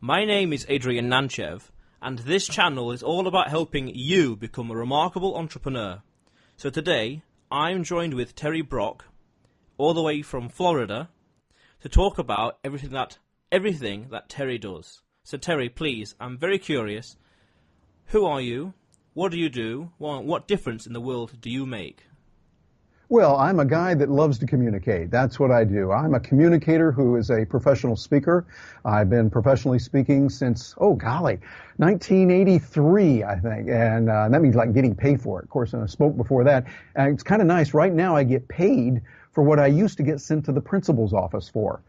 My name is Adrian Nantchev, and this channel is all about helping you become a remarkable entrepreneur. So today, I'm joined with Terry Brock, all the way from Florida, to talk about everything that Terry does. So Terry, please, I'm very curious, who are you? What do you do? What difference in the world do you make? Well, I'm a guy that loves to communicate. That's what I do. I'm a communicator who is a professional speaker. I've been professionally speaking since, 1983, I think. And that means like getting paid for it. Of course, I spoke before that. And it's kind of nice. Right now, I get paid for what I used to get sent to the principal's office for,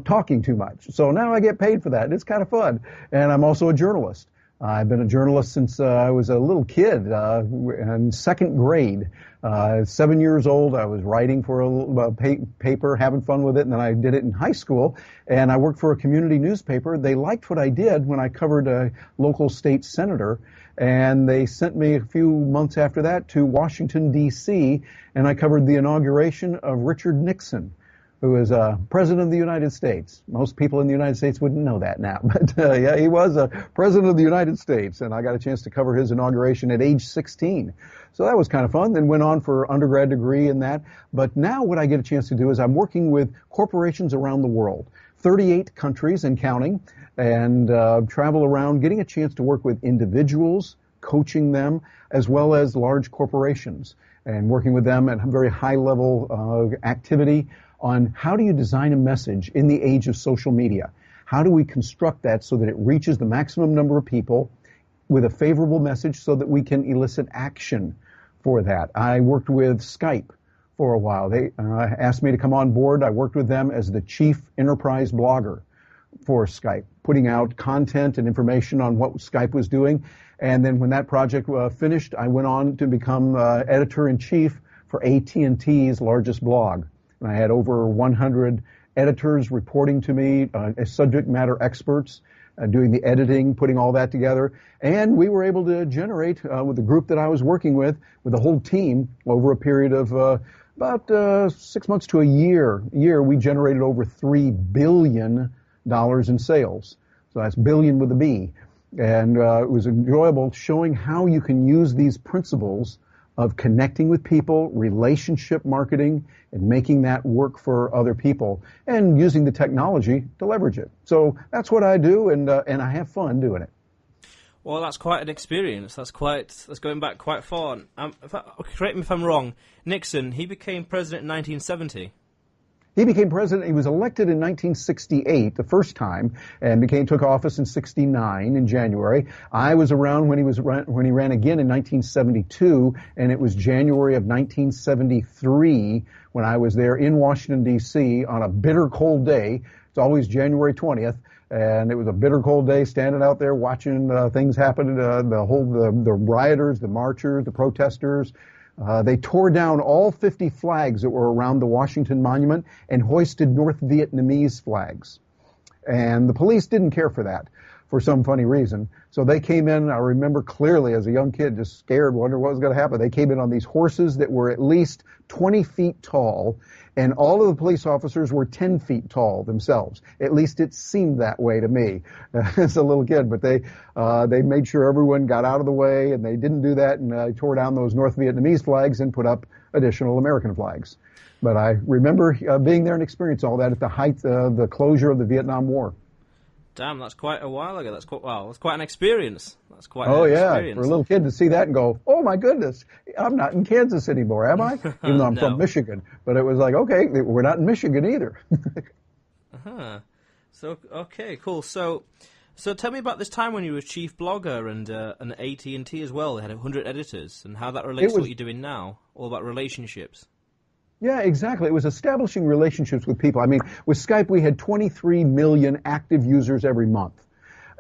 talking too much. So now I get paid for that. It's kind of fun. And I'm also a journalist. I've been a journalist since I was a little kid in second grade. 7 years old, I was writing for a paper, having fun with it, and then I did it in high school, and I worked for a community newspaper. They liked what I did when I covered a local state senator, and they sent me a few months after that to Washington, D.C., and I covered the inauguration of Richard Nixon, who was President of the United States. Most people in the United States wouldn't know that now, but yeah, he was a President of the United States, and I got a chance to cover his inauguration at age 16. So that was kind of fun, then went on for undergrad degree in that. But now what I get a chance to do is I'm working with corporations around the world, 38 countries and counting, and travel around getting a chance to work with individuals, coaching them, as well as large corporations, and working with them at a very high level activity on how do you design a message in the age of social media? How do we construct that so that it reaches the maximum number of people with a favorable message so that we can elicit action for that? I worked with Skype for a while. They asked me to come on board. I worked with them as the chief enterprise blogger for Skype, putting out content and information on what Skype was doing. And then when that project finished, I went on to become editor-in-chief for AT&T's largest blog. And I had over 100 editors reporting to me as subject matter experts, doing the editing, putting all that together. And we were able to generate, with the group that I was working with the whole team, over a period of about 6 months to a year, we generated over $3 billion in sales. So that's billion with a B. And it was enjoyable showing how you can use these principles of connecting with people, relationship marketing, and making that work for other people, and using the technology to leverage it. So that's what I do, and I have fun doing it. Well, that's quite an experience. That's going back quite far. Correct me if I'm wrong. Nixon, he became president in 1970. He became president. He was elected in 1968, the first time, and took office in 69 in January. I was around when he ran again in 1972, and it was January of 1973 when I was there in Washington D.C. on a bitter cold day. It's always January 20th, and it was a bitter cold day, standing out there watching things happen. The rioters, the marchers, the protesters. They tore down all 50 flags that were around the Washington Monument and hoisted North Vietnamese flags. And the police didn't care for that for some funny reason. So they came in, I remember clearly as a young kid, just scared, wondering what was going to happen. They came in on these horses that were at least 20 feet tall, and all of the police officers were 10 feet tall themselves. At least it seemed that way to me as a little kid. But they made sure everyone got out of the way, and they didn't do that, and tore down those North Vietnamese flags and put up additional American flags. But I remember being there and experiencing all that at the height of the closure of the Vietnam War. Damn, that's quite a while ago. That's quite an experience. That's quite an experience. Yeah, for a little kid to see that and go, oh my goodness, I'm not in Kansas anymore, am I? Even though I'm from Michigan. But it was like, okay, we're not in Michigan either. So, okay, cool. So tell me about this time when you were chief blogger and AT&T as well. They had 100 editors, and how that relates to what you're doing now, all about relationships. Yeah, exactly. It was establishing relationships with people. I mean, with Skype, we had 23 million active users every month.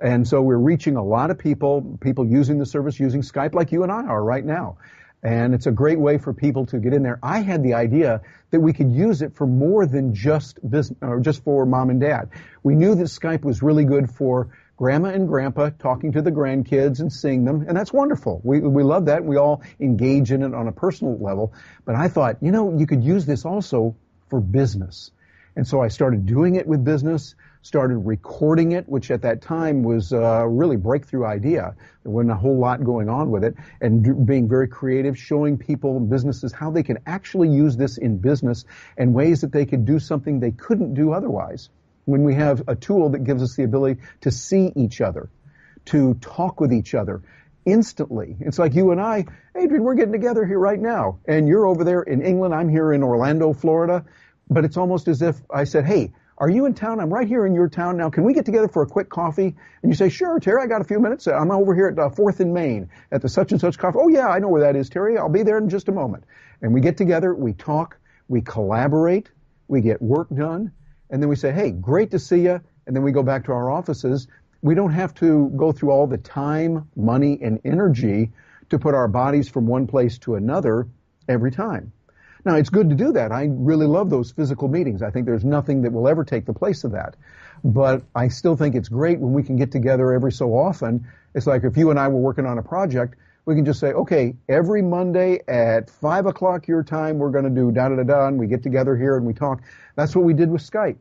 And so we're reaching a lot of people using the service, using Skype like you and I are right now. And it's a great way for people to get in there. I had the idea that we could use it for more than just business, or just for mom and dad. We knew that Skype was really good for grandma and grandpa talking to the grandkids and seeing them, and that's wonderful. We love that. We all engage in it on a personal level. But I thought, you could use this also for business. And so I started doing it with business, started recording it, which at that time was a really breakthrough idea. There wasn't a whole lot going on with it, and being very creative, showing people and businesses how they can actually use this in business and ways that they could do something they couldn't do otherwise. When we have a tool that gives us the ability to see each other, to talk with each other instantly. It's like you and I, Adrian, we're getting together here right now, and you're over there in England, I'm here in Orlando, Florida, but it's almost as if I said, hey, are you in town? I'm right here in your town now. Can we get together for a quick coffee? And you say, sure, Terry, I got a few minutes. I'm over here at 4th and Main at the such and such coffee. Oh, yeah, I know where that is, Terry. I'll be there in just a moment. And we get together, we talk, we collaborate, we get work done, and then we say, hey, great to see you. And then we go back to our offices. We don't have to go through all the time, money, and energy to put our bodies from one place to another every time. Now, it's good to do that. I really love those physical meetings. I think there's nothing that will ever take the place of that. But I still think it's great when we can get together every so often. It's like if you and I were working on a project, we can just say, okay, every Monday at 5 o'clock your time, we're going to do da-da-da-da, and we get together here and we talk. That's what we did with Skype.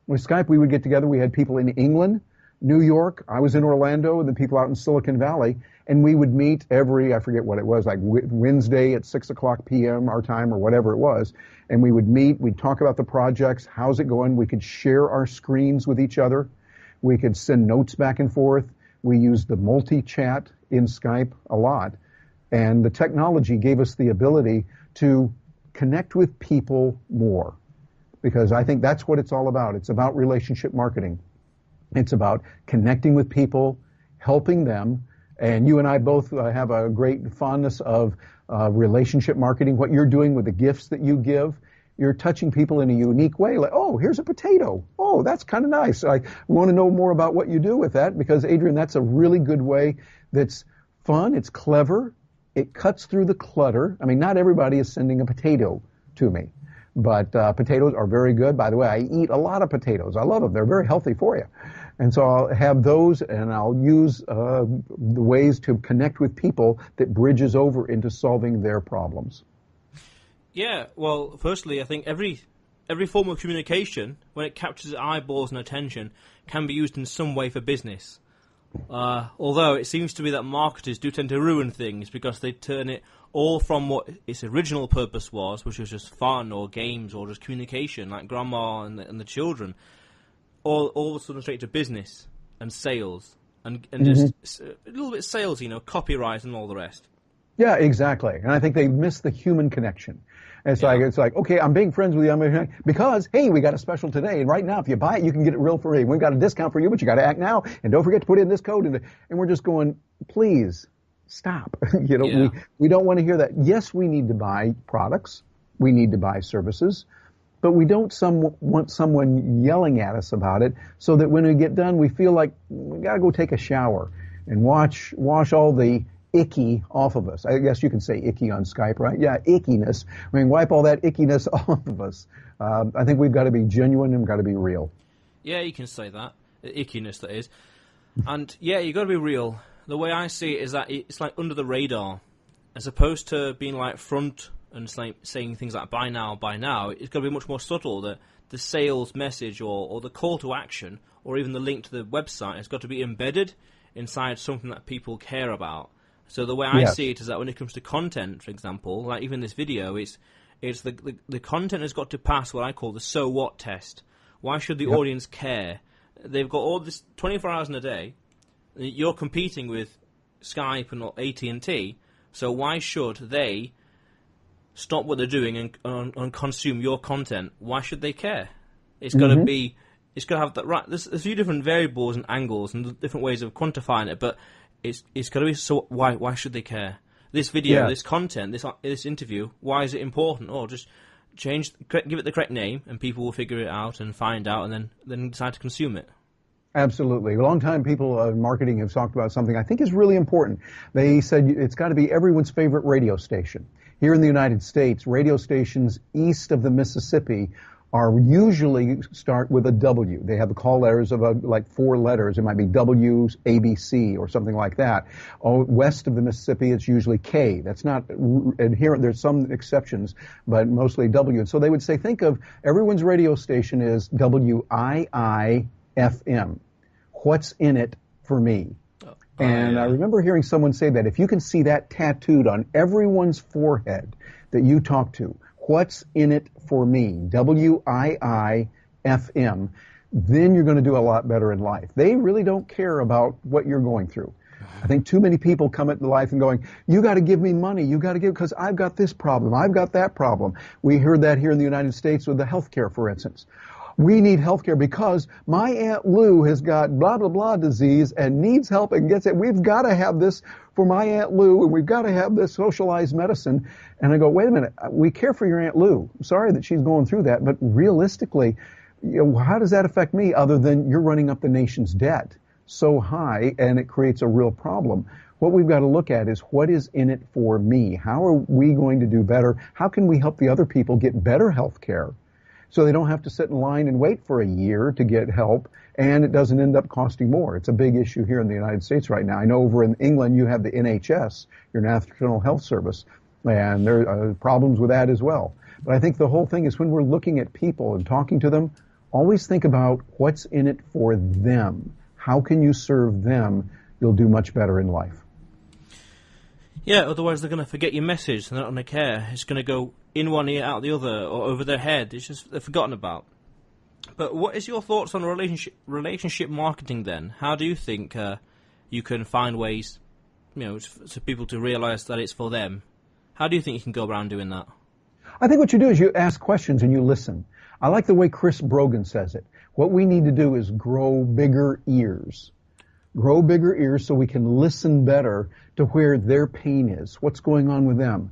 With Skype, we would get together. We had people in England, New York. I was in Orlando, and the people out in Silicon Valley. And we would meet every, I forget what it was, like Wednesday at 6 o'clock p.m. our time or whatever it was. And we would meet, we'd talk about the projects, how's it going. We could share our screens with each other. We could send notes back and forth. We used the multi-chat in Skype a lot. And the technology gave us the ability to connect with people more. Because I think that's what it's all about. It's about relationship marketing. It's about connecting with people, helping them. And you and I both have a great fondness of relationship marketing. What you're doing with the gifts that you give, you're touching people in a unique way. Like, oh, here's a potato. Oh, that's kind of nice. I want to know more about what you do with that because, Adrian, that's a really good way that's fun. It's clever. It cuts through the clutter. I mean, not everybody is sending a potato to me. But potatoes are very good. By the way, I eat a lot of potatoes. I love them. They're very healthy for you. And so I'll have those, and I'll use the ways to connect with people that bridges over into solving their problems. Yeah, well, firstly, I think every form of communication, when it captures eyeballs and attention, can be used in some way for business. Although it seems to be that marketers do tend to ruin things because they turn it all from what its original purpose was, which was just fun or games or just communication, like grandma and the children, all of a sudden straight to business and sales and just a little bit salesy, copyright and all the rest. Yeah, exactly. And I think they miss the human connection. It's like, okay, I'm being friends with you because, hey, we got a special today. And right now, if you buy it, you can get it real free. We've got a discount for you, but you got to act now. And don't forget to put in this code. And we're just going, please stop. We don't want to hear that. Yes, we need to buy products. We need to buy services. But we don't want someone yelling at us about it so that when we get done, we feel like we got to go take a shower and wash all the icky off of us. I guess you can say icky on Skype, right? Yeah, ickiness. I mean, wipe all that ickiness off of us. I think we've got to be genuine and we've got to be real. Yeah, you can say that. Ickiness, that is. And, yeah, you've got to be real. The way I see it is that it's like under the radar. As opposed to being like front and saying things like buy now, it's got to be much more subtle. That the sales message or the call to action or even the link to the website has got to be embedded inside something that people care about. So the way I see it is that when it comes to content, for example, like even this video, it's the content has got to pass what I call the so what test. Why should the audience care? They've got all this 24 hours in a day. You're competing with Skype and AT&T, so why should they stop what they're doing and consume your content? Why should they care? It's got to be. It's got to have that right. There's a few different variables and angles and different ways of quantifying it, but it's got to be so. Why should they care? This video, this content, this interview. Why is it important? Or just give it the correct name, and people will figure it out and find out, and then decide to consume it. Absolutely. A long time people in marketing have talked about something I think is really important. They said it's got to be everyone's favorite radio station. Here in the United States, radio stations east of the Mississippi are usually start with a W. They have the call letters of like 4 letters. It might be W, ABC, or something like that. West of the Mississippi, it's usually K. That's not inherent. There's some exceptions, but mostly W. And so they would say, think of everyone's radio station is WIIFM. What's in it for me? And I remember hearing someone say that if you can see that tattooed on everyone's forehead that you talk to, what's in it for me, WIIFM, then you're going to do a lot better in life. They really don't care about what you're going through. I think too many people come into life and going, you got to give me money, you got to give, because I've got this problem, I've got that problem. We heard that here in the United States with the health care, for instance. We need health care because my Aunt Lou has got blah, blah, blah disease and needs help and gets it. We've got to have this for my Aunt Lou, and we've got to have this socialized medicine. And I go, wait a minute, we care for your Aunt Lou. I'm sorry that she's going through that, but realistically, how does that affect me other than you're running up the nation's debt so high and it creates a real problem? What we've got to look at is what is in it for me? How are we going to do better? How can we help the other people get better health care so they don't have to sit in line and wait for a year to get help and it doesn't end up costing more? It's a big issue here in the United States right now. I know over in England you have the NHS, your National Health Service, and there are problems with that as well. But I think the whole thing is when we're looking at people and talking to them, always think about what's in it for them. How can you serve them? You'll do much better in life. Yeah, otherwise they're going to forget your message. They're not going to care. It's going to go in one ear, out the other, or over their head. It's just they're forgotten about. But what is your thoughts on relationship marketing then? How do you think you can find ways, for people to realize that it's for them? How do you think you can go around doing that? I think what you do is you ask questions and you listen. I like the way Chris Brogan says it. What we need to do is grow bigger ears. Grow bigger ears so we can listen better to where their pain is, what's going on with them.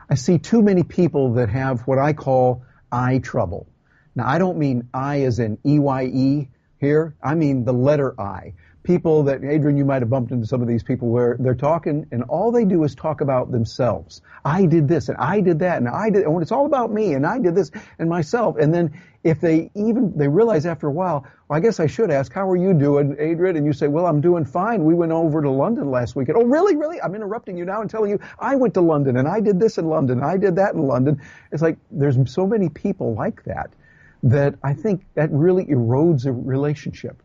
I see too many people that have what I call eye trouble. Now, I don't mean I as in EYE here. I mean the letter I. People that, Adrian, you might have bumped into some of these people where they're talking and all they do is talk about themselves. I did this and I did that and and it's all about me and I did this and myself. And then if they realize after a while, well, I guess I should ask, how are you doing, Adrian? And you say, well, I'm doing fine. We went over to London last weekend. Oh, really? Really? I'm interrupting you now and telling you I went to London and I did this in London and I did that in London. It's like there's so many people like that I think that really erodes a relationship.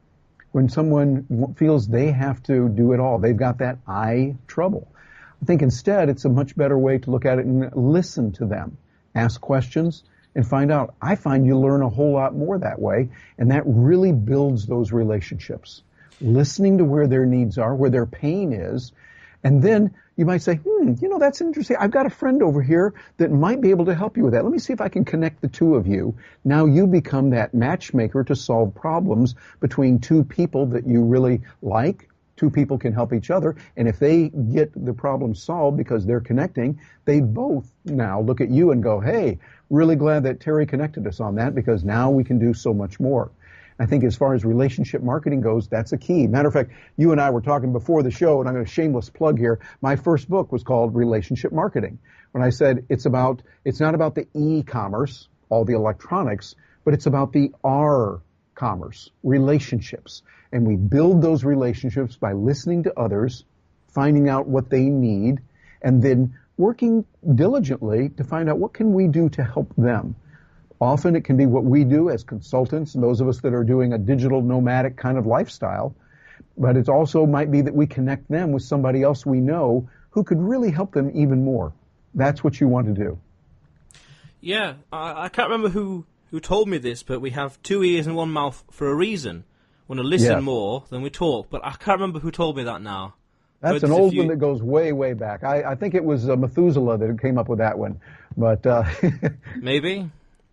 When someone feels they have to do it all, they've got that I trouble. I think instead it's a much better way to look at it and listen to them, ask questions, and find out. I find you learn a whole lot more that way, and that really builds those relationships. Listening to where their needs are, where their pain is, and then you might say, that's interesting. I've got a friend over here that might be able to help you with that. Let me see if I can connect the two of you. Now you become that matchmaker to solve problems between two people that you really like. Two people can help each other. And if they get the problem solved because they're connecting, they both now look at you and go, hey, really glad that Terry connected us on that because now we can do so much more. I think as far as relationship marketing goes, that's a key. Matter of fact, you and I were talking before the show, and I'm going to shameless plug here. My first book was called Relationship Marketing. When I said it's not about the e-commerce, all the electronics, but it's about the R-commerce, relationships. And we build those relationships by listening to others, finding out what they need, and then working diligently to find out what can we do to help them. Often it can be what we do as consultants and those of us that are doing a digital nomadic kind of lifestyle. But it also might be that we connect them with somebody else we know who could really help them even more. That's what you want to do. Yeah, I can't remember who told me this, but we have 2 ears and 1 mouth for a reason. We want to listen more than we talk. But I can't remember who told me that now. That's an old one that goes way, way back. I think it was Methuselah that came up with that one. But Maybe.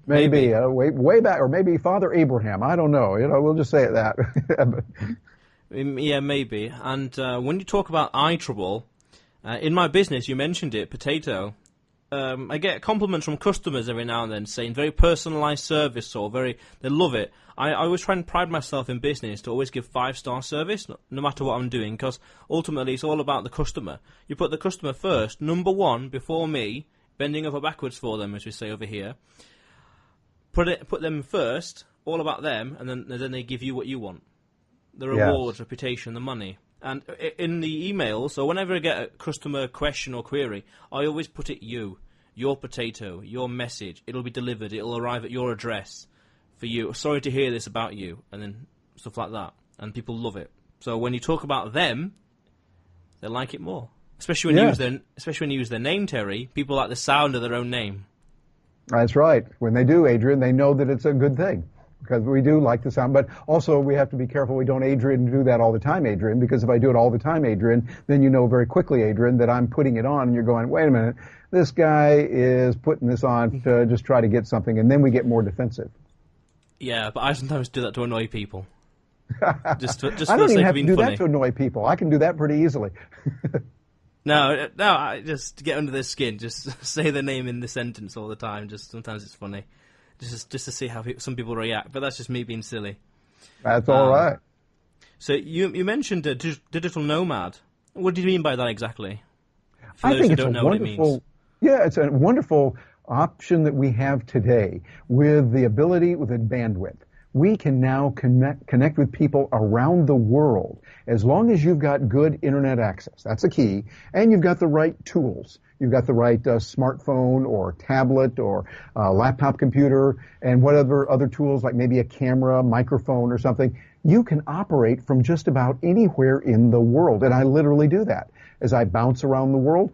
Maybe way back, or maybe Father Abraham. I don't know. We'll just say it that. Yeah, maybe. And when you talk about eye trouble, in my business, you mentioned it, potato. I get compliments from customers every now and then saying very personalized service or they love it. I always try and pride myself in business to always give 5-star service, no matter what I'm doing, because ultimately it's all about the customer. You put the customer first, number one, before me, bending over backwards for them, as we say over here. put them first, all about them, and then they give you what you want. The rewards, reputation, the money. And in the email, so whenever I get a customer question or query, I always put it you, your potato, your message. It'll be delivered. It'll arrive at your address for you. Sorry to hear this about you, and then stuff like that. And people love it. So when you talk about them, they like it more. Especially when you use their name, Terry. People like the sound of their own name. That's right. When they do, Adrian, they know that it's a good thing. Because we do like the sound, but also we have to be careful we don't do that all the time, Adrian, because if I do it all the time, Adrian, then you know very quickly, Adrian, that I'm putting it on and you're going, wait a minute, this guy is putting this on to just try to get something, and then we get more defensive. Yeah, but I sometimes do that to annoy people. Just for I don't even have to do that to annoy people. I can do that pretty easily. No, I just get under their skin. Just say their name in the sentence all the time. Just sometimes it's funny. Just to see how some people react, but that's just me being silly. That's all right. So you mentioned a digital nomad. What do you mean by that exactly? For I those think who it's don't know what it means. It's a wonderful option that we have today with the ability, with the bandwidth. We can now connect with people around the world as long as you've got good internet access. That's a key. And you've got the right tools. You've got the right smartphone or tablet or laptop computer and whatever other tools like maybe a camera, microphone or something. You can operate from just about anywhere in the world. And I literally do that as I bounce around the world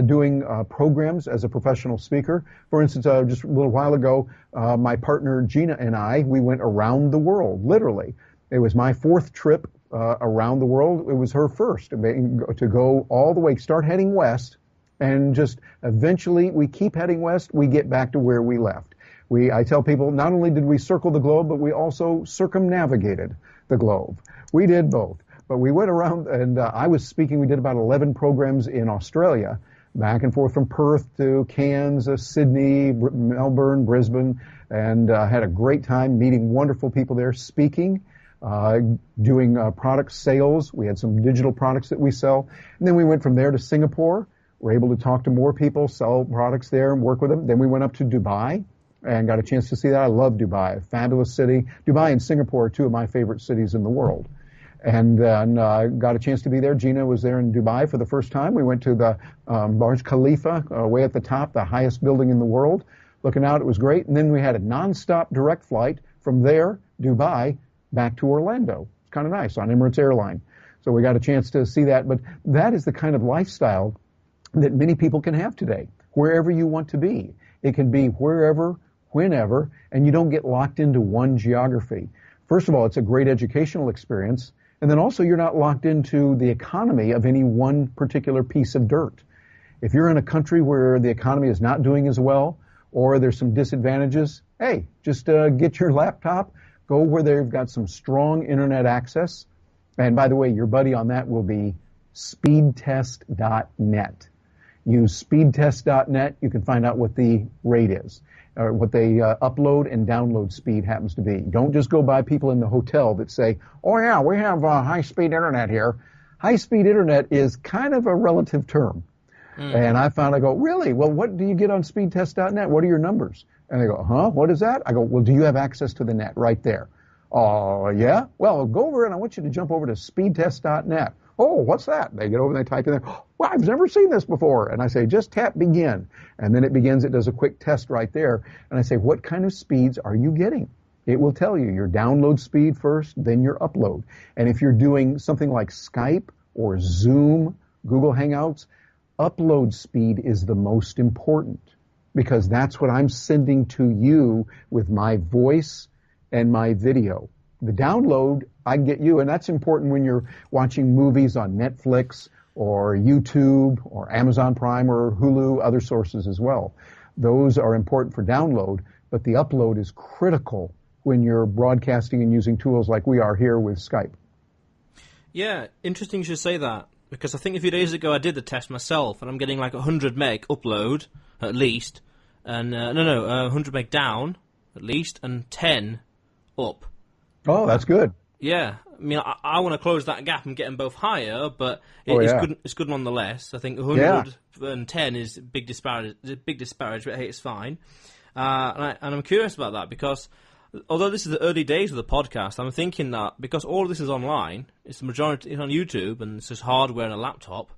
doing programs as a professional speaker. For instance, just a little while ago, my partner Gina and I, we went around the world, literally. It was my fourth trip around the world. It was her first to go all the way, start heading west. And just eventually we keep heading west, we get back to where we left. I tell people not only did we circle the globe, but we also circumnavigated the globe. We did both. But we went around and I was speaking, we did about 11 programs in Australia, back and forth from Perth to Cairns, Sydney, Melbourne, Brisbane, and had a great time meeting wonderful people there, speaking, doing product sales. We had some digital products that we sell. And then we went from there to Singapore. We're able to talk to more people, sell products there, and work with them. Then we went up to Dubai and got a chance to see that. I love Dubai, a fabulous city. Dubai and Singapore are two of my favorite cities in the world. And then got a chance to be there. Gina was there in Dubai for the first time. We went to the Burj Khalifa, way at the top, the highest building in the world. Looking out, it was great. And then we had a nonstop direct flight from there, Dubai, back to Orlando. It's kind of nice on Emirates Airline. So we got a chance to see that. But that is the kind of lifestyle that many people can have today, wherever you want to be. It can be wherever, whenever, and you don't get locked into one geography. First of all, it's a great educational experience, and then also you're not locked into the economy of any one particular piece of dirt. If you're in a country where the economy is not doing as well, or there's some disadvantages, hey, just get your laptop, go where they've got some strong internet access, and by the way, your buddy on that will be speedtest.net. Use speedtest.net. You can find out what the rate is, or what they upload and download speed happens to be. Don't just go by people in the hotel that say, oh yeah, we have high-speed internet here. High-speed internet is kind of a relative term. And I go, really? Well, what do you get on speedtest.net? What are your numbers? And they go, huh? What is that? I go, well, do you have access to the net right there? Oh, yeah? Well, go over and I want you to jump over to speedtest.net. Oh, what's that? They get over and they type in there, well, I've never seen this before. And I say, just tap begin. And then it begins, it does a quick test right there. And I say, what kind of speeds are you getting? It will tell you your download speed first, then your upload. And if you're doing something like Skype or Zoom, Google Hangouts, upload speed is the most important because that's what I'm sending to you with my voice and my video. The download, I get you, and that's important when you're watching movies on Netflix or YouTube or Amazon Prime or Hulu, other sources as well. Those are important for download, but the upload is critical when you're broadcasting and using tools like we are here with Skype. Yeah, interesting you should say that, because I think a few days ago I did the test myself, and I'm getting like 100 meg upload, at least, and 100 meg down, at least, and 10 up. Oh, that's good. Yeah, I mean, I want to close that gap and get them both higher, but it's good nonetheless. I think 110 is big disparage, but hey, it's fine. And I'm curious about that because although this is the early days of the podcast, I'm thinking that because all of this is online, it's the majority is on YouTube, and it's just hardware and a laptop.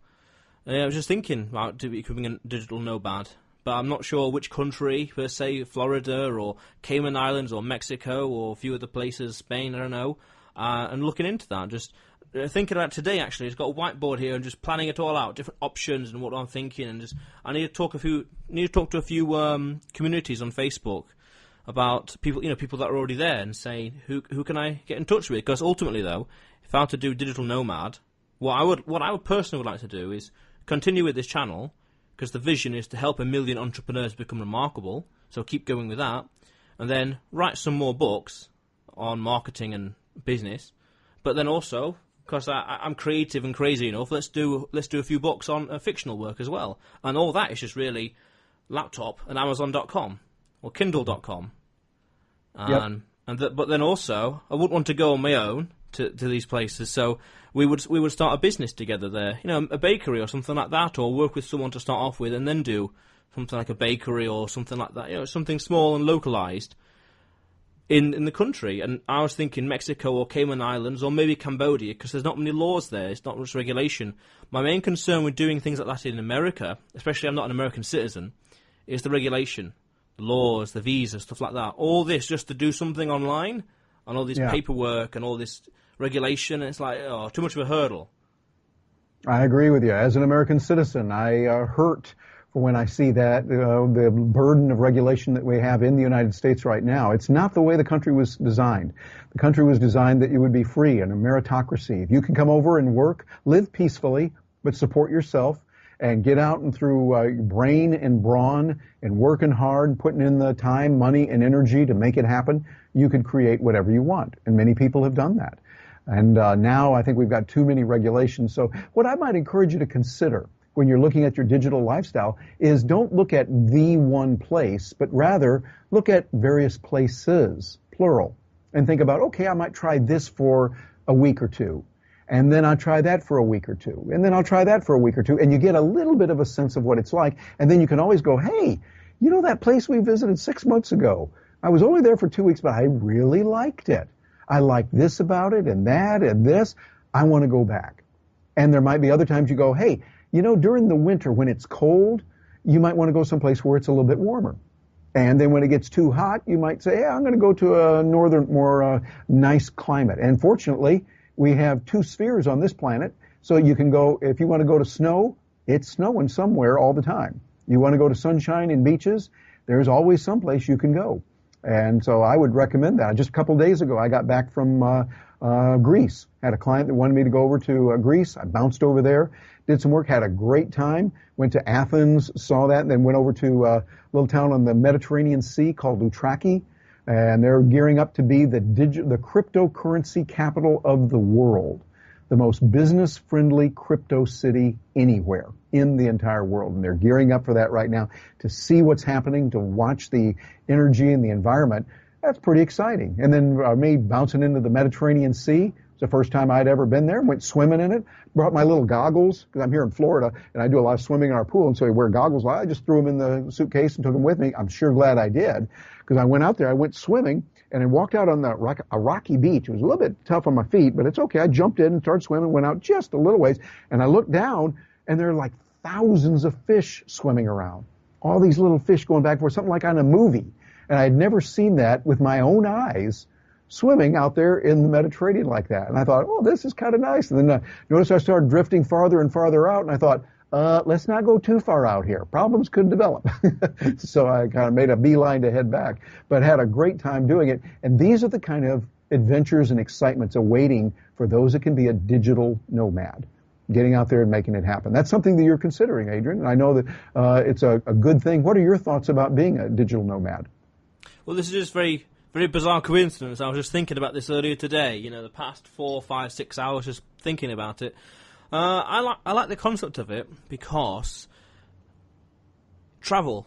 I was just thinking about becoming a digital nomad, but I'm not sure which country, per se, Florida or Cayman Islands or Mexico or a few other places, Spain, I don't know, and looking into that. Just thinking about today, actually, I've got a whiteboard here and just planning it all out, different options and what I'm thinking, and just I need to talk to a few communities on Facebook about people, people that are already there, and say who can I get in touch with? Because ultimately, though, if I were to do digital nomad, what I would personally would like to do is continue with this channel, because the vision is to help 1 million entrepreneurs become remarkable. So keep going with that, and then write some more books on marketing and business. But then also, because I'm creative and crazy enough, let's do a few books on fictional work as well. And all that is just really laptop and Amazon.com or Kindle.com. Yep. But then also, I wouldn't want to go on my own to these places, so we would start a business together there, a bakery or something like that, or work with someone to start off with, and then do something like a bakery or something like that, something small and localized in the country. And I was thinking Mexico or Cayman Islands or maybe Cambodia, because there's not many laws there, it's not much regulation. My main concern with doing things like that in America, especially I'm not an American citizen, is the regulation. The laws, the visas, stuff like that. All this just to do something online, and all this paperwork and all this regulation. It's like, too much of a hurdle. I agree with you. As an American citizen, I hurt for when I see that the burden of regulation that we have in the United States right now. It's not the way the country was designed. The country was designed that you would be free and a meritocracy. If you can come over and work, live peacefully, but support yourself, and get out and through brain and brawn and working hard and putting in the time, money, and energy to make it happen, you could create whatever you want. And many people have done that. And now I think we've got too many regulations. So what I might encourage you to consider when you're looking at your digital lifestyle is don't look at the one place, but rather look at various places, plural, and think about, okay, I might try this for a week or two. And then I'll try that for a week or two. And then I'll try that for a week or two. And you get a little bit of a sense of what it's like. And then you can always go, hey, that place we visited 6 months ago? I was only there for 2 weeks, but I really liked it. I like this about it and that and this. I want to go back. And there might be other times you go, hey, during the winter when it's cold, you might want to go someplace where it's a little bit warmer. And then when it gets too hot, you might say, I'm going to go to a northern, more nice climate. And fortunately, we have 2 spheres on this planet, so you can go, if you want to go to snow, it's snowing somewhere all the time. You want to go to sunshine and beaches, there's always someplace you can go. And so I would recommend that. Just a couple of days ago, I got back from Greece. Had a client that wanted me to go over to Greece. I bounced over there, did some work, had a great time, went to Athens, saw that, and then went over to a little town on the Mediterranean Sea called Loutraki. And they're gearing up to be the cryptocurrency capital of the world, the most business-friendly crypto city anywhere in the entire world. And they're gearing up for that right now to see what's happening, to watch the energy and the environment. That's pretty exciting. And then me bouncing into the Mediterranean Sea. It's the first time I'd ever been there. Went swimming in it. Brought my little goggles, because I'm here in Florida, and I do a lot of swimming in our pool, and so I wear goggles. I just threw them in the suitcase and took them with me. I'm sure glad I did, because I went out there, I went swimming, and I walked out on a rocky beach. It was a little bit tough on my feet, but it's okay. I jumped in and started swimming, went out just a little ways, and I looked down, and there are like thousands of fish swimming around. All these little fish going back and forth, something like on a movie. And I had never seen that with my own eyes, swimming out there in the Mediterranean like that. And I thought, this is kind of nice. And then notice I started drifting farther and farther out, and I thought, let's not go too far out here. Problems could develop. So I kind of made a beeline to head back, but had a great time doing it. And these are the kind of adventures and excitements awaiting for those that can be a digital nomad, getting out there and making it happen. That's something that you're considering, Adrian, and I know that it's a good thing. What are your thoughts about being a digital nomad? Well, this is just very bizarre coincidence. I was just thinking about this earlier today. The past 4, 5, 6 hours just thinking about it. I like the concept of it because travel.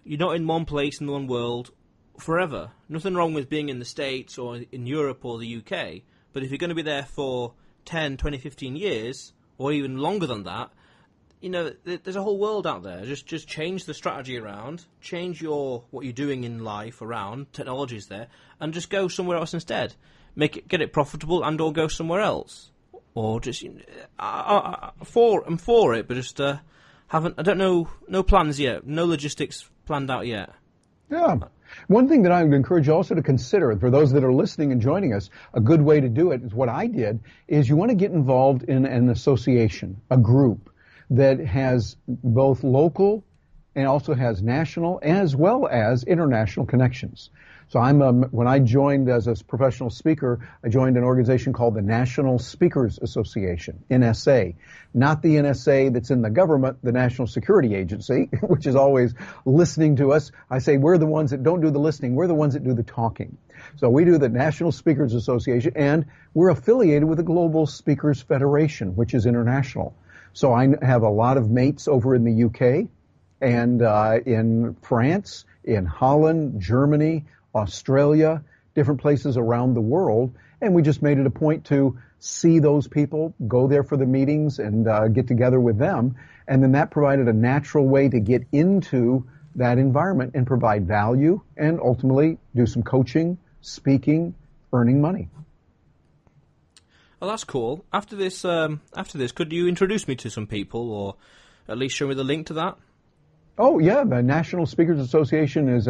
You're not in one place in one world forever. Nothing wrong with being in the States or in Europe or the UK. But if you're going to be there for 10, 20, 15 years, or even longer than that, there's a whole world out there. Just change the strategy around, change what you're doing in life around, technology's there, and just go somewhere else instead. Get it profitable and or go somewhere else. Or just, I'm for it, but just I don't know, no plans yet, no logistics planned out yet. Yeah. One thing that I would encourage you also to consider, for those that are listening and joining us, a good way to do it is what I did, is you want to get involved in an association, a group that has both local and also has national as well as international connections. So when I joined as a professional speaker, I joined an organization called the National Speakers Association, NSA. Not the NSA that's in the government, the National Security Agency, which is always listening to us. I say we're the ones that don't do the listening, we're the ones that do the talking. So we do the National Speakers Association, and we're affiliated with the Global Speakers Federation, which is international. So I have a lot of mates over in the UK and in France, in Holland, Germany, Australia, different places around the world, and we just made it a point to see those people, go there for the meetings and get together with them, and then that provided a natural way to get into that environment and provide value and ultimately do some coaching, speaking, earning money. Well, that's cool. After this, could you introduce me to some people or at least show me the link to that? Oh, yeah, the National Speakers Association is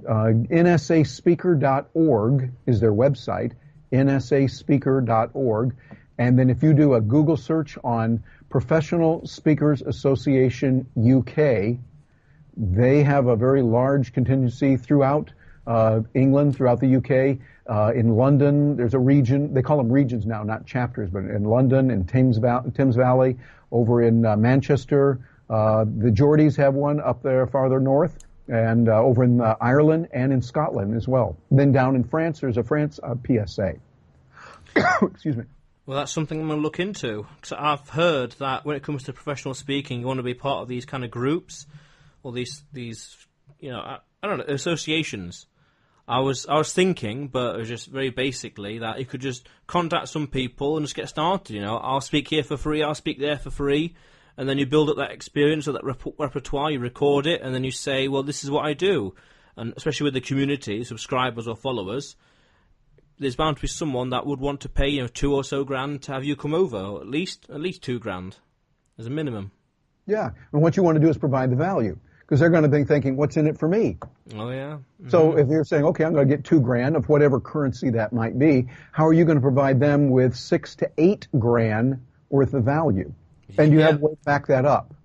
nsaspeaker.org is their website, nsaspeaker.org. And then if you do a Google search on Professional Speakers Association UK, they have a very large contingency throughout England, throughout the UK. In London, there's a region, they call them regions now, not chapters, but in London, in Thames Valley, over in Manchester. The Geordies have one up there farther north. And over in Ireland and in Scotland as well. Then down in France, there's a France PSA. Excuse me. Well, that's something I'm going to look into. Because I've heard that when it comes to professional speaking, you want to be part of these kind of groups or these I don't know, associations. I was thinking, but it was just very basically that you could just contact some people and just get started. I'll speak here for free, I'll speak there for free. And then you build up that experience or that repertoire, you record it, and then you say, well, this is what I do. And especially with the community, subscribers or followers, there's bound to be someone that would want to pay, $2 or so grand to have you come over, or at least $2 grand as a minimum. Yeah, and what you want to do is provide the value, because they're going to be thinking, what's in it for me? Oh, yeah. Mm-hmm. So if you're saying, okay, I'm going to get $2 grand of whatever currency that might be, how are you going to provide them with $6 to $8 grand worth of value? And you have a way to back that up.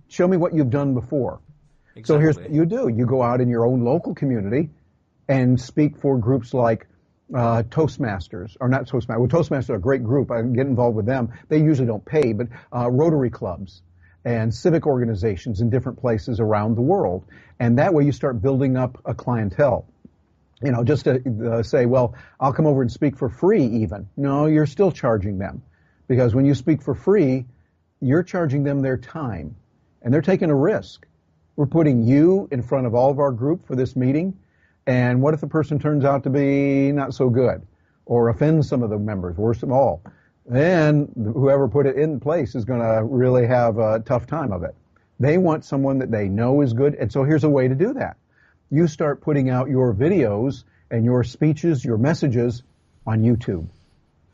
Show me what you've done before. Exactly. So here's what you do. You go out in your own local community and speak for groups like Toastmasters, or not Toastmasters. Well, Toastmasters are a great group. I can get involved with them. They usually don't pay, but Rotary clubs and civic organizations in different places around the world. And that way you start building up a clientele. Just to say, well, I'll come over and speak for free even. No, you're still charging them. Because when you speak for free, you're charging them their time, and they're taking a risk. We're putting you in front of all of our group for this meeting, and what if the person turns out to be not so good or offends some of the members, worst of all? Then whoever put it in place is going to really have a tough time of it. They want someone that they know is good, and so here's a way to do that. You start putting out your videos and your speeches, your messages on YouTube.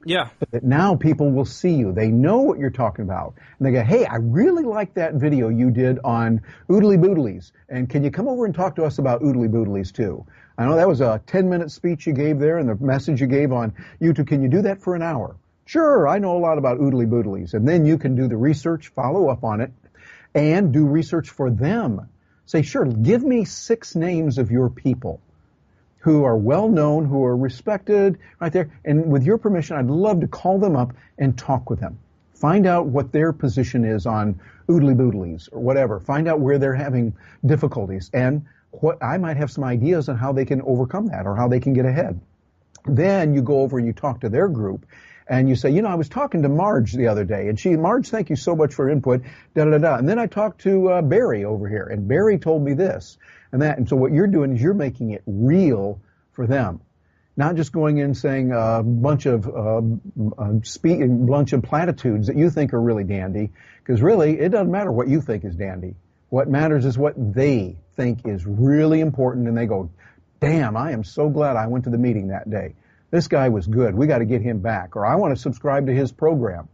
Yeah. But now people will see you. They know what you're talking about. And they go, hey, I really like that video you did on oodly boodlies. And can you come over and talk to us about oodly boodlies too? I know that was a 10-minute speech you gave there and the message you gave on YouTube. Can you do that for an hour? Sure, I know a lot about oodly boodlies. And then you can do the research, follow up on it, and do research for them. Say, sure, give me 6 names of your people who are well known, who are respected, right there. And with your permission, I'd love to call them up and talk with them. Find out what their position is on oodly boodlies or whatever. Find out where they're having difficulties and what I might have some ideas on how they can overcome that or how they can get ahead. Then you go over and you talk to their group and you say, I was talking to Marge the other day, and Marge, thank you so much for input, da-da-da-da. And then I talked to Barry over here, and Barry told me this and that. And so what you're doing is you're making it real for them. Not just going in saying a bunch of bunch of platitudes that you think are really dandy, because really it doesn't matter what you think is dandy. What matters is what they think is really important, and they go, damn, I am so glad I went to the meeting that day. This guy was good. We got to get him back, or I want to subscribe to his program.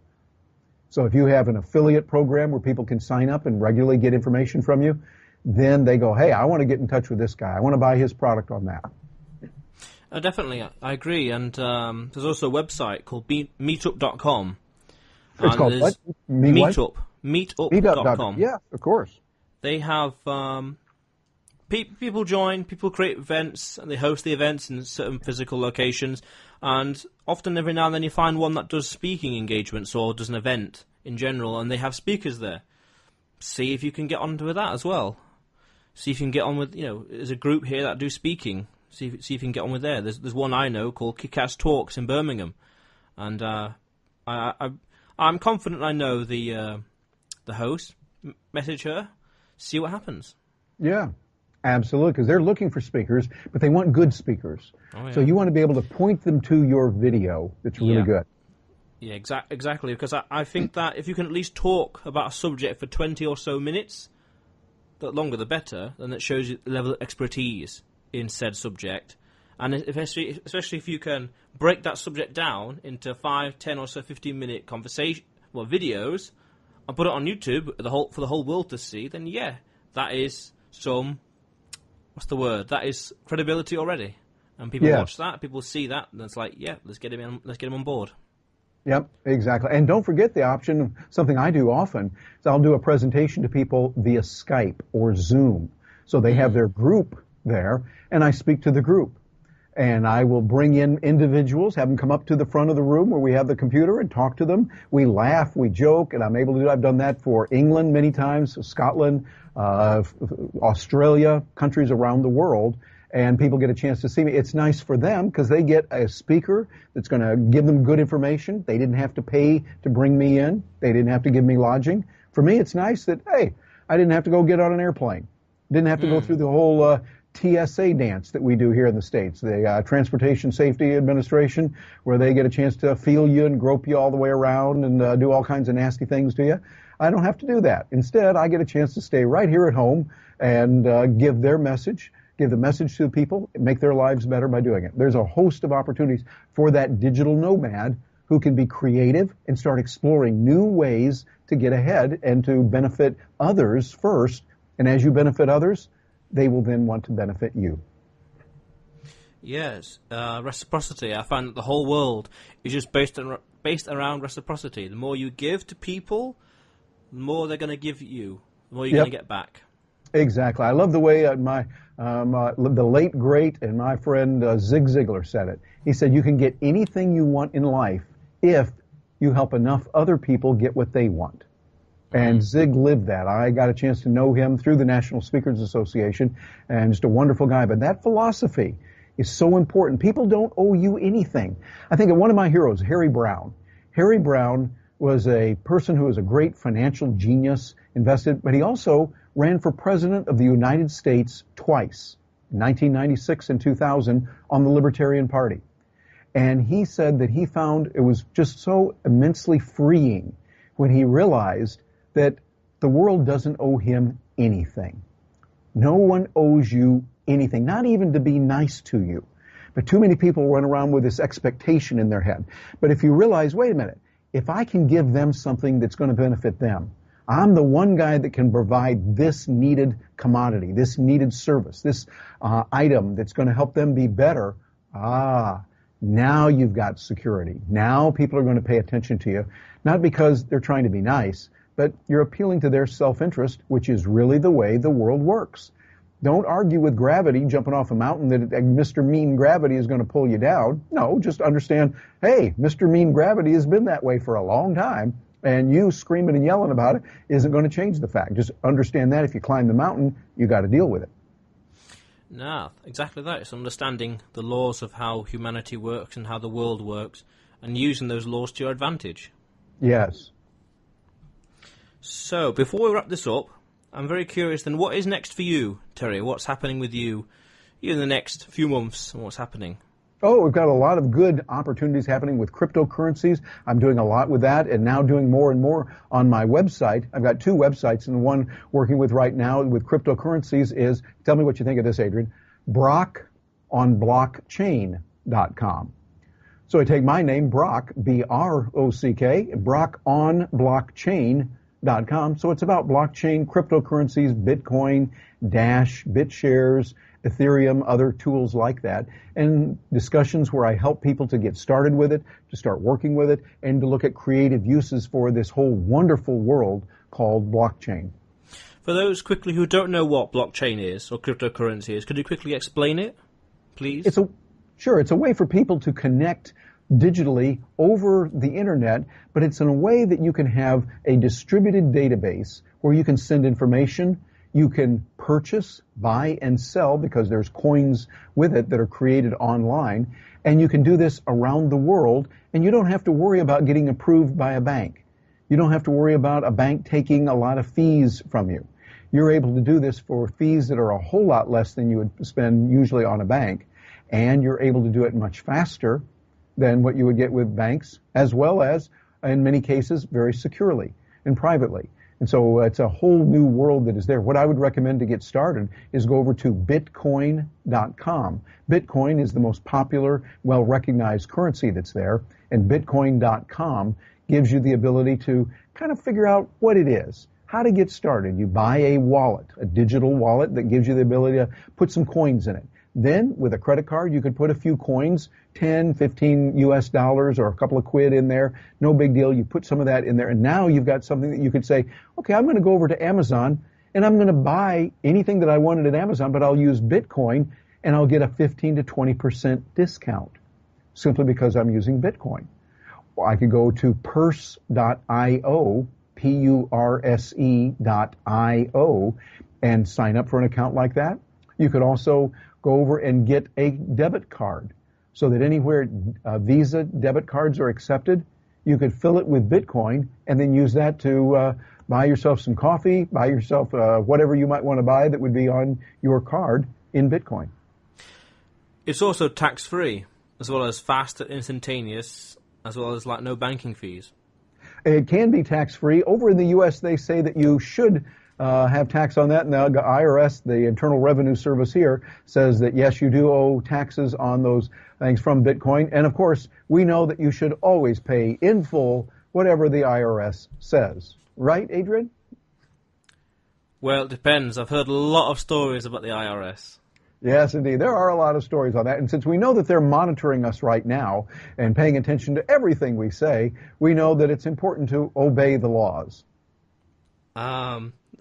So if you have an affiliate program where people can sign up and regularly get information from you, then they go, hey, I want to get in touch with this guy. I want to buy his product on that. Definitely, I agree. And there's also a website called meetup.com. It's called what? Meetup. Meetup.com. Yeah, of course. They have people join, people create events, and they host the events in certain physical locations. And often, every now and then, you find one that does speaking engagements or does an event in general, and they have speakers there. See if you can get on with that as well. See if you can get on with, there's a group here that do speaking. See if you can get on with there. There's one I know called KickAss Talks in Birmingham, and I'm confident I know the host. Message her, see what happens. Yeah, absolutely, because they're looking for speakers, but they want good speakers. Oh, yeah. So you want to be able to point them to your video that's really good. Yeah, exactly, because I think that if you can at least talk about a subject for 20 or so minutes, the longer the better, then it shows you the level of expertise in said subject, and especially if you can break that subject down into 5, 10 or so 15-minute videos, and put it on YouTube for the whole world to see, then yeah, that is that is credibility already, and people watch that, people see that, and it's like, yeah, let's get him on board. Yep, exactly. And don't forget the option, something I do often, is I'll do a presentation to people via Skype or Zoom, so they have their group there, and I speak to the group. And I will bring in individuals, have them come up to the front of the room where we have the computer and talk to them. We laugh, we joke, and I've done that for England many times, Scotland, Australia, countries around the world, and people get a chance to see me. It's nice for them because they get a speaker that's going to give them good information. They didn't have to pay to bring me in. They didn't have to give me lodging. For me, it's nice that, hey, I didn't have to go get on an airplane. Didn't have to go through the whole TSA dance that we do here in the States, the Transportation Safety Administration, where they get a chance to feel you and grope you all the way around and do all kinds of nasty things to you. I don't have to do that. Instead, I get a chance to stay right here at home and give the message to the people, make their lives better by doing it. There's a host of opportunities for that digital nomad who can be creative and start exploring new ways to get ahead and to benefit others first. And as you benefit others, they will then want to benefit you. Yes, reciprocity. I find that the whole world is just based around reciprocity. The more you give to people, the more they're going to give you, the more you're going to get back. Exactly. I love the way the late great and my friend Zig Ziglar said it. He said, you can get anything you want in life if you help enough other people get what they want. And Zig lived that. I got a chance to know him through the National Speakers Association, and just a wonderful guy. But that philosophy is so important. People don't owe you anything. I think of one of my heroes, Harry Brown. Harry Brown was a person who was a great financial genius, but he also ran for president of the United States twice, in 1996 and 2000, on the Libertarian Party. And he said that he found it was just so immensely freeing when he realized that the world doesn't owe him anything. No one owes you anything, not even to be nice to you. But too many people run around with this expectation in their head. But if you realize, wait a minute, if I can give them something that's going to benefit them, I'm the one guy that can provide this needed commodity, this needed service, this item that's going to help them be better. Now you've got security. Now people are going to pay attention to you, not because they're trying to be nice, but you're appealing to their self-interest, which is really the way the world works. Don't argue with gravity, jumping off a mountain, that Mr. Mean Gravity is going to pull you down. No, just understand, hey, Mr. Mean Gravity has been that way for a long time, and you screaming and yelling about it isn't going to change the fact. Just understand that if you climb the mountain, you got to deal with it. No, exactly that. It's understanding the laws of how humanity works and how the world works, and using those laws to your advantage. Yes. So, before we wrap this up, I'm very curious then, what is next for you, Terry? What's happening with you in the next few months, and what's happening? Oh, we've got a lot of good opportunities happening with cryptocurrencies. I'm doing a lot with that and now doing more and more on my website. I've got two websites, and the one working with right now with cryptocurrencies is, tell me what you think of this, Adrian, brockonblockchain.com. So I take my name, Brock, B-R-O-C-K, brockonblockchain.com. So it's about blockchain, cryptocurrencies, Bitcoin, Dash, BitShares, Ethereum, other tools like that, and discussions where I help people to get started with it, to start working with it, and to look at creative uses for this whole wonderful world called blockchain. For those quickly who don't know what blockchain is or cryptocurrency is, could you quickly explain it, please? Sure, it's a way for people to connect digitally over the internet, but it's in a way that you can have a distributed database where you can send information, you can purchase, buy, and sell because there's coins with it that are created online, and you can do this around the world, and you don't have to worry about getting approved by a bank. You don't have to worry about a bank taking a lot of fees from you. You're able to do this for fees that are a whole lot less than you would spend usually on a bank, and you're able to do it much faster than what you would get with banks, as well as, in many cases, very securely and privately. And so it's a whole new world that is there. What I would recommend to get started is go over to bitcoin.com. Bitcoin is the most popular, well-recognized currency that's there, and bitcoin.com gives you the ability to kind of figure out what it is, how to get started. You buy a wallet, a digital wallet that gives you the ability to put some coins in it. Then, with a credit card, you could put a few coins, 10, 15 US dollars or a couple of quid in there. No big deal. You put some of that in there, and now you've got something that you could say, okay, I'm going to go over to Amazon, and I'm going to buy anything that I wanted at Amazon, but I'll use Bitcoin, and I'll get a 15 to 20% discount simply because I'm using Bitcoin. Or I could go to purse.io, Purse.io, and sign up for an account like that. You could also go over and get a debit card so that anywhere Visa debit cards are accepted, you could fill it with Bitcoin and then use that to buy yourself some coffee, buy yourself whatever you might want to buy that would be on your card in Bitcoin. It's also tax-free, as well as fast and instantaneous, as well as like no banking fees. It can be tax-free. Over in the U.S., they say that you should have tax on that, and the IRS, the Internal Revenue Service here, says that yes, you do owe taxes on those things from Bitcoin, and of course, we know that you should always pay in full whatever the IRS says. Right, Adrian? Well, it depends. I've heard a lot of stories about the IRS. Yes, indeed. There are a lot of stories on that, and since we know that they're monitoring us right now and paying attention to everything we say, we know that it's important to obey the laws.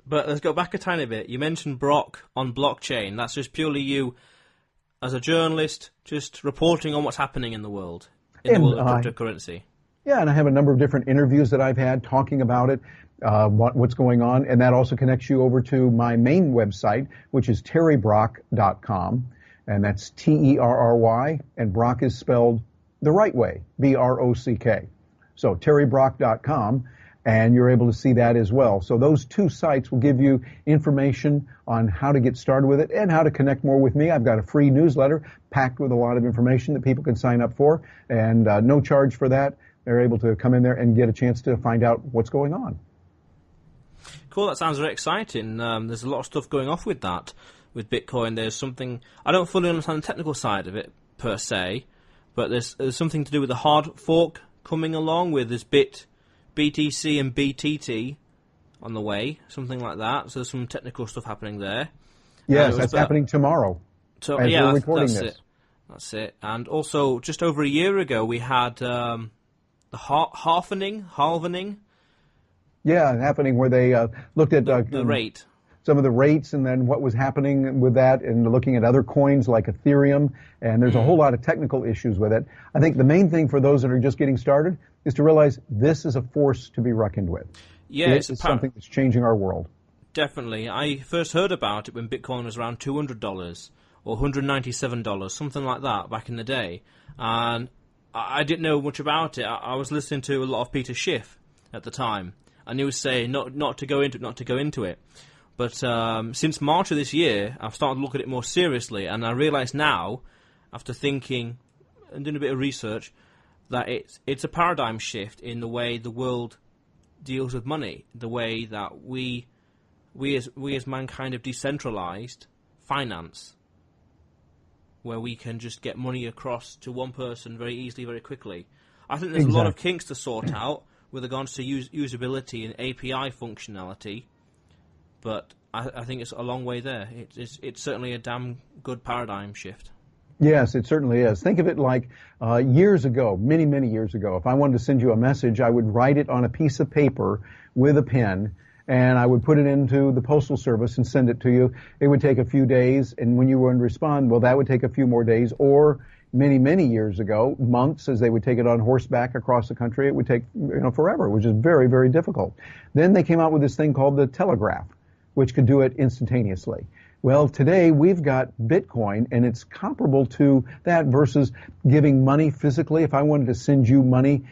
But let's go back a tiny bit. You mentioned Brock on blockchain. That's just purely you, as a journalist, just reporting on what's happening in the world, of cryptocurrency. Yeah, and I have a number of different interviews that I've had talking about it, what's going on, and that also connects you over to my main website, which is terrybrock.com, and that's Terry, and Brock is spelled the right way, B-R-O-C-K. So terrybrock.com. And you're able to see that as well. So those two sites will give you information on how to get started with it and how to connect more with me. I've got a free newsletter packed with a lot of information that people can sign up for, and no charge for that. They're able to come in there and get a chance to find out what's going on. Cool, that sounds very exciting. There's a lot of stuff going off with that. With Bitcoin, there's something, I don't fully understand the technical side of it, per se, but there's something to do with the hard fork coming along with this BTC and BTT on the way, something like that. So there's some technical stuff happening there. Yes, that's happening tomorrow. So as yeah, we're recording that's this. That's it. And also, just over a year ago, we had the halvening. Yeah, happening where they looked at the rate. Some of the rates and then what was happening with that, and looking at other coins like Ethereum, and there's a whole lot of technical issues with it. I think the main thing for those that are just getting started is to realize this is a force to be reckoned with. Yeah, it's something that's changing our world. Definitely. I first heard about it when Bitcoin was around $200 or $197, something like that back in the day. And I didn't know much about it. I was listening to a lot of Peter Schiff at the time, and he was saying not to go into it. But since March of this year, I've started to look at it more seriously, and I realise now, after thinking and doing a bit of research, that it's a paradigm shift in the way the world deals with money, the way that we as mankind have decentralized finance, where we can just get money across to one person very easily, very quickly. I think there's a lot of kinks to sort out with regards to usability and API functionality, but I think it's a long way there. It's certainly a damn good paradigm shift. Yes, it certainly is. Think of it like years ago, many, many years ago, if I wanted to send you a message, I would write it on a piece of paper with a pen, and I would put it into the postal service and send it to you. It would take a few days, and when you would respond, well, that would take a few more days, or many, many years ago, months, as they would take it on horseback across the country. It would take forever, which is very, very difficult. Then they came out with this thing called the telegraph, which could do it instantaneously. Well, today we've got Bitcoin, and it's comparable to that versus giving money physically. If I wanted to send you money,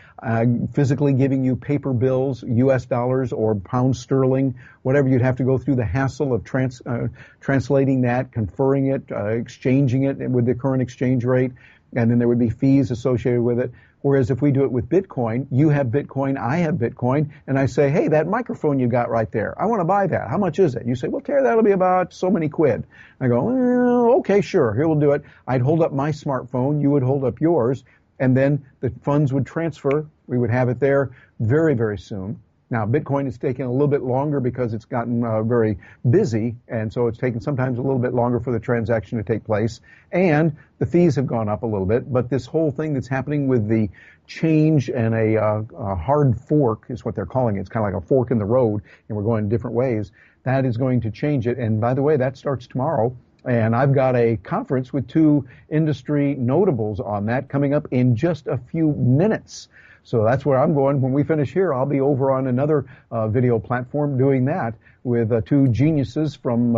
physically giving you paper bills, US dollars or pound sterling, whatever, you'd have to go through the hassle of translating that, conferring it, exchanging it with the current exchange rate, and then there would be fees associated with it. Whereas if we do it with Bitcoin, you have Bitcoin, I have Bitcoin, and I say, hey, that microphone you got right there, I want to buy that. How much is it? You say, well, Terry, that'll be about so many quid. I go, okay, sure, here we'll do it. I'd hold up my smartphone, you would hold up yours, and then the funds would transfer. We would have it there very, very soon. Now, Bitcoin is taking a little bit longer because it's gotten very busy, and so it's taken sometimes a little bit longer for the transaction to take place, and the fees have gone up a little bit, but this whole thing that's happening with the change and a hard fork is what they're calling it. It's kind of like a fork in the road, and we're going different ways. That is going to change it, and by the way, that starts tomorrow, and I've got a conference with 2 industry notables on that coming up in just a few minutes. So that's where I'm going. When we finish here, I'll be over on another video platform doing that with 2 geniuses from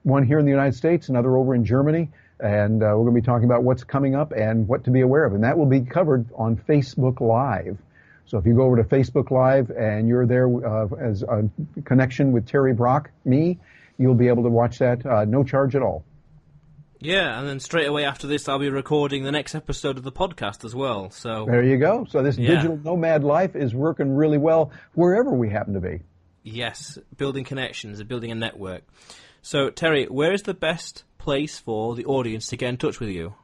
one here in the United States, another over in Germany. And we're going to be talking about what's coming up and what to be aware of. And that will be covered on Facebook Live. So if you go over to Facebook Live and you're there as a connection with Terry Brock, me, you'll be able to watch that no charge at all. Yeah, and then straight away after this, I'll be recording the next episode of the podcast as well. So there you go. So this digital nomad life is working really well wherever we happen to be. Yes, building connections and building a network. So, Terry, where is the best place for the audience to get in touch with you?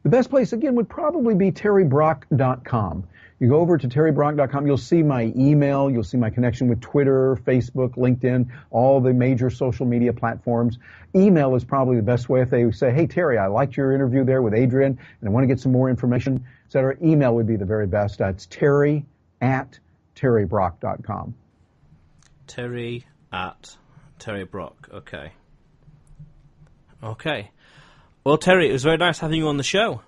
The best place, again, would probably be terrybrock.com. You go over to terrybrock.com, you'll see my email, you'll see my connection with Twitter, Facebook, LinkedIn, all the major social media platforms. Email is probably the best way. If they say, hey, Terry, I liked your interview there with Adrian, and I want to get some more information, et cetera, email would be the very best. That's terry@terrybrock.com. Terry@terrybrock, okay. Okay. Well, Terry, it was very nice having you on the show.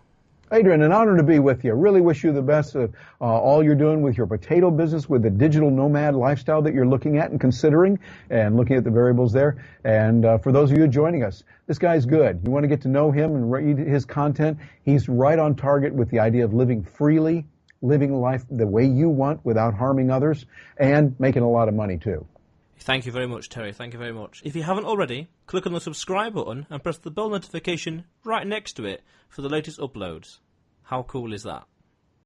Adrian, an honor to be with you. Really wish you the best of all you're doing with your potato business, with the digital nomad lifestyle that you're looking at and considering, and looking at the variables there. And for those of you joining us, this guy's good. You want to get to know him and read his content. He's right on target with the idea of living freely, living life the way you want without harming others, and making a lot of money too. Thank you very much, Terry. Thank you very much. If you haven't already, click on the subscribe button and press the bell notification right next to it for the latest uploads. How cool is that?